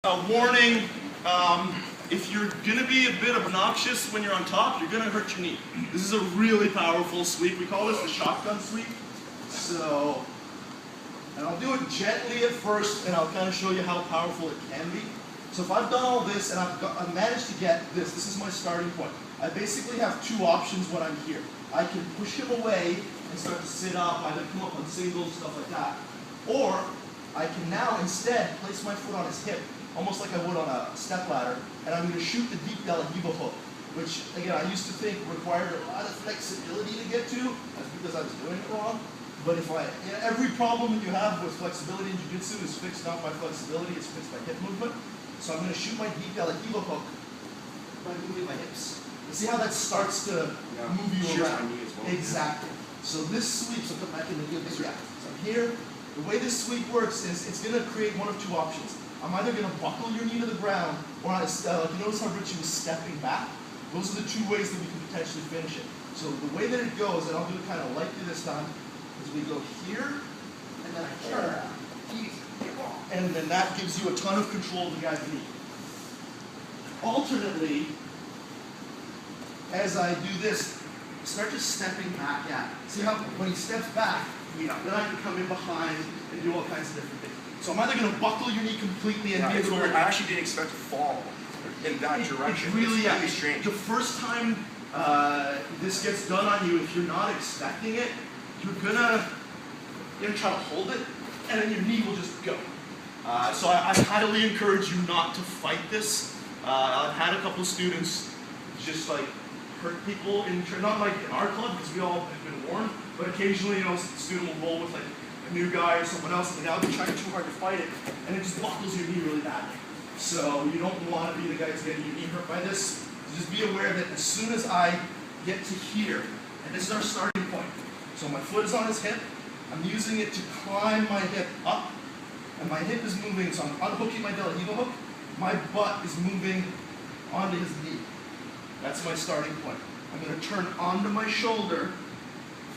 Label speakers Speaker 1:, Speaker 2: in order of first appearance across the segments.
Speaker 1: Warning, if you're going to be a bit obnoxious when you're on top, you're going to hurt your knee. This is a really powerful sweep. We call this the shotgun sweep. So, and I'll do it gently at first, and I'll kind of show you how powerful it can be. So if I've done all this, and I've managed to get this is my starting point. I basically have two options when I'm here. I can push him away and start to sit up, either come up on singles, stuff like that. Or I can now instead place my foot on his hip, almost like I would on a step ladder, and I'm going to shoot the deep DelaRiva hook, which again I used to think required a lot of flexibility to get to. That's because I was doing it wrong. But if every problem that you have with flexibility in Jiu-Jitsu is fixed not by flexibility, it's fixed by hip movement. So I'm going to shoot my deep DelaRiva hook by moving my hips. You see how that starts to move you around? My knee as well. Exactly. So this sweep, so come back in the knee. So I'm here. The way this sweep works is it's going to create one of two options. I'm either going to buckle your knee to the ground, or you notice how Ritchie was stepping back? Those are the two ways that we can potentially finish it. So the way that it goes, and I'll do it kind of lightly this time, is we go here, and then I turn. And then that gives you a ton of control of the guy's knee. Alternately, as I do this, start just stepping back at it. See how when he steps back, then I can come in behind and do all kinds of different things. So I'm either going to buckle your knee completely and be able to...
Speaker 2: I actually didn't expect to fall in that direction.
Speaker 1: It's really
Speaker 2: strange.
Speaker 1: The first time this gets done on you, if you're not expecting it, you're going to try to hold it, and then your knee will just go. So I highly encourage you not to fight this. I've had a couple of students just like hurt people not like in our club because we all have been warned, but occasionally a student will roll with like a new guy or someone else, and now they're trying too hard to fight it, and it just buckles your knee really badly. So you don't want to be the guy who's getting your knee hurt by this. So just be aware that as soon as I get to here, and this is our starting point. So my foot is on his hip. I'm using it to climb my hip up, and my hip is moving, so I'm unhooking my DelaRiva hook. My butt is moving onto his knee. That's my starting point. I'm going to turn onto my shoulder,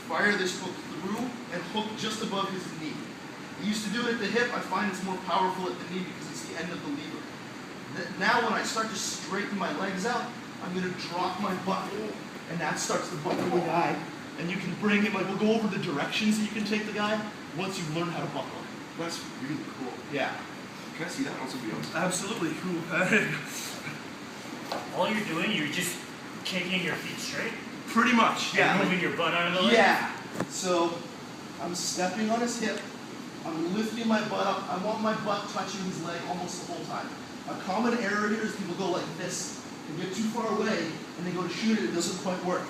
Speaker 1: fire this hook through, and hook just above his knee. I used to do it at the hip. I find it's more powerful at the knee because it's the end of the lever. Now when I start to straighten my legs out, I'm going to drop my butt, and that starts to buckle the guy. And you can bring him, we'll go over the directions that you can take the guy once you've learned how to buckle him.
Speaker 2: That's really cool.
Speaker 1: Yeah.
Speaker 2: Can I see that on somebody else?
Speaker 1: Absolutely. Cool.
Speaker 3: All you're doing, you're just kicking your feet straight?
Speaker 1: Pretty much, yeah.
Speaker 3: And moving your butt out of the way?
Speaker 1: Yeah. So I'm stepping on his hip. I'm lifting my butt up. I want my butt touching his leg almost the whole time. A common error here is people go like this. They get too far away and they go to shoot it. It doesn't quite work.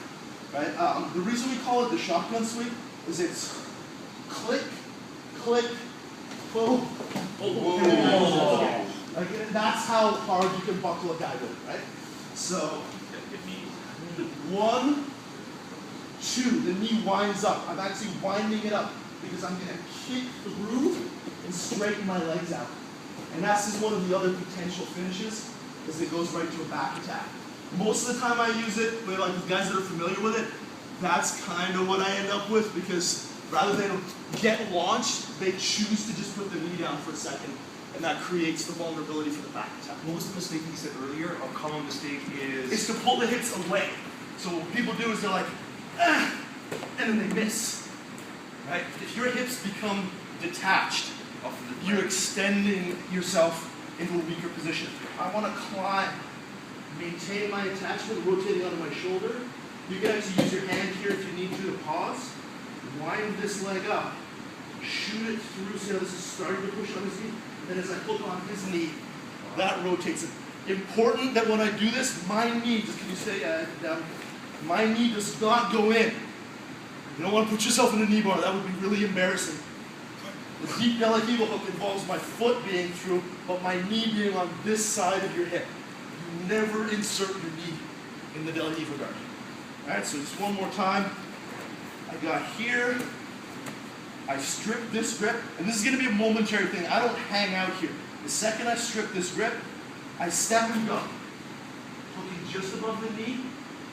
Speaker 1: Right? The reason we call it the shotgun sweep is it's click, click, boom. Like, that's how hard you can buckle a guy with, right? So, 1, 2, the knee winds up. I'm actually winding it up because I'm going to kick through and straighten my legs out. And that's just one of the other potential finishes because it goes right to a back attack. Most of the time I use it, like with guys that are familiar with it, that's kind of what I end up with because rather than get launched, they choose to just put the knee down for a second, and that creates the vulnerability for the back attack.
Speaker 2: What was the mistake you said earlier? A common mistake is...
Speaker 1: It's to pull the hips away. So what people do is they're like, ah, and then they miss. Right? If your hips become detached, you're extending yourself into a weaker position. I want to climb, maintain my attachment, rotating onto my shoulder. You can actually use your hand here if you need to pause. Wind this leg up, shoot it through. See how this is starting to push on his knee? And then as I hook on his knee, that rotates it. Important that when I do this, my knee, just can you say down? My knee does not go in. You don't want to put yourself in a knee bar. That would be really embarrassing. The deep DelaRiva hook involves my foot being through, but my knee being on this side of your hip. You never insert your knee in the DelaRiva guard. All right, so just one more time. I got here. I strip this grip, and this is going to be a momentary thing. I don't hang out here. The second I strip this grip, I step and go. Hooking just above the knee,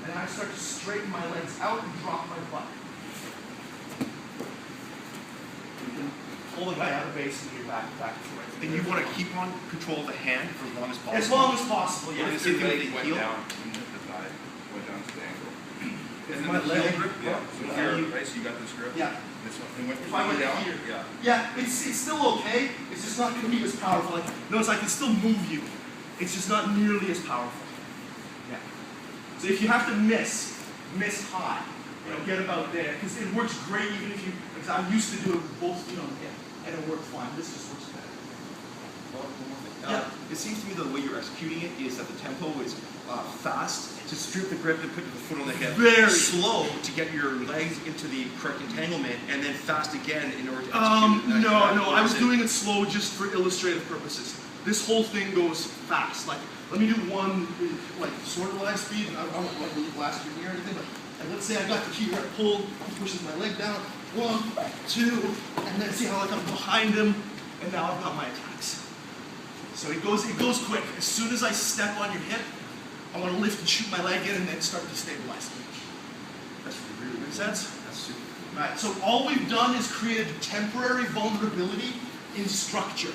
Speaker 1: and I start to straighten my legs out and drop my butt. pull the guy out of base and you're back and forth.
Speaker 2: And you want to keep on control of the hand for as long as possible.
Speaker 1: As long as possible, yeah.
Speaker 2: What
Speaker 4: If
Speaker 2: is
Speaker 4: your
Speaker 2: it with
Speaker 4: leg
Speaker 2: the
Speaker 4: went
Speaker 2: heel?
Speaker 4: down and the thigh went down to the ankle.
Speaker 2: If
Speaker 4: And
Speaker 2: my
Speaker 4: then the heel
Speaker 2: leg-
Speaker 4: grip, yeah. So
Speaker 1: Yeah.
Speaker 4: here, right, so you got this grip.
Speaker 1: Yeah.
Speaker 4: This one, and went
Speaker 1: If I went
Speaker 4: down.
Speaker 1: here.
Speaker 4: Yeah.
Speaker 1: Yeah, it's still okay. It's just not going to be as powerful. Like, notice I can still move you. It's just not nearly as powerful. Yeah. So if you have to miss high. You know, get about there. Because it works great even if you, because I'm used to doing both feet on the hip. And it worked fine. This just works better.
Speaker 2: One more thing.
Speaker 1: Yeah.
Speaker 2: It seems to me the way you're executing it is that the tempo is fast to strip the grip and put the foot on the hip.
Speaker 1: Very.
Speaker 2: Slow to get your legs into the correct entanglement, and then fast again in order to execute it.
Speaker 1: No, I was doing it slow just for illustrative purposes. This whole thing goes fast. Like, let me do one, like, sort of live speed, and I don't want to blast your knee or anything, but let's say I got the key right pulled, he pushes my leg down, 1, 2, and then see how like I'm behind him, and now I've got my attacks. So it goes quick. As soon as I step on your hip, I want to lift and shoot my leg in and then start destabilizing.
Speaker 2: That's really
Speaker 1: Make
Speaker 2: good.
Speaker 1: sense?
Speaker 2: That's super.
Speaker 1: Right, so all we've done is created temporary vulnerability in structure.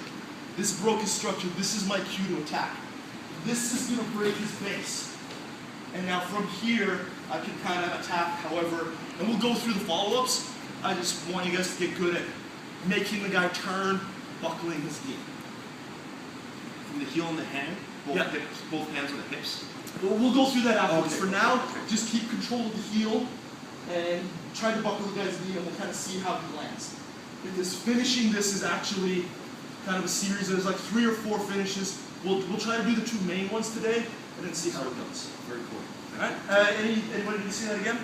Speaker 1: This broke his structure. This is my cue to attack. This is going to break his base. And now from here, I can kind of attack however, and we'll go through the follow-ups. I just want you guys to get good at making the guy turn, buckling his knee.
Speaker 2: From the heel and the hand, both,
Speaker 1: Yeah.
Speaker 2: hips, both hands on the hips.
Speaker 1: We'll go through that afterwards.
Speaker 2: Okay.
Speaker 1: For now,
Speaker 2: Okay.
Speaker 1: just keep control of the heel and try to buckle the guy's knee and we'll kind of see how he lands. Because finishing this is actually kind of a series. There's like 3 or 4 finishes. We'll try to do the 2 main ones today and then see how it goes.
Speaker 2: Very cool.
Speaker 1: Alright? Anybody need to see that again?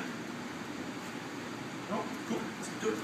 Speaker 1: No? Cool. Let's do it.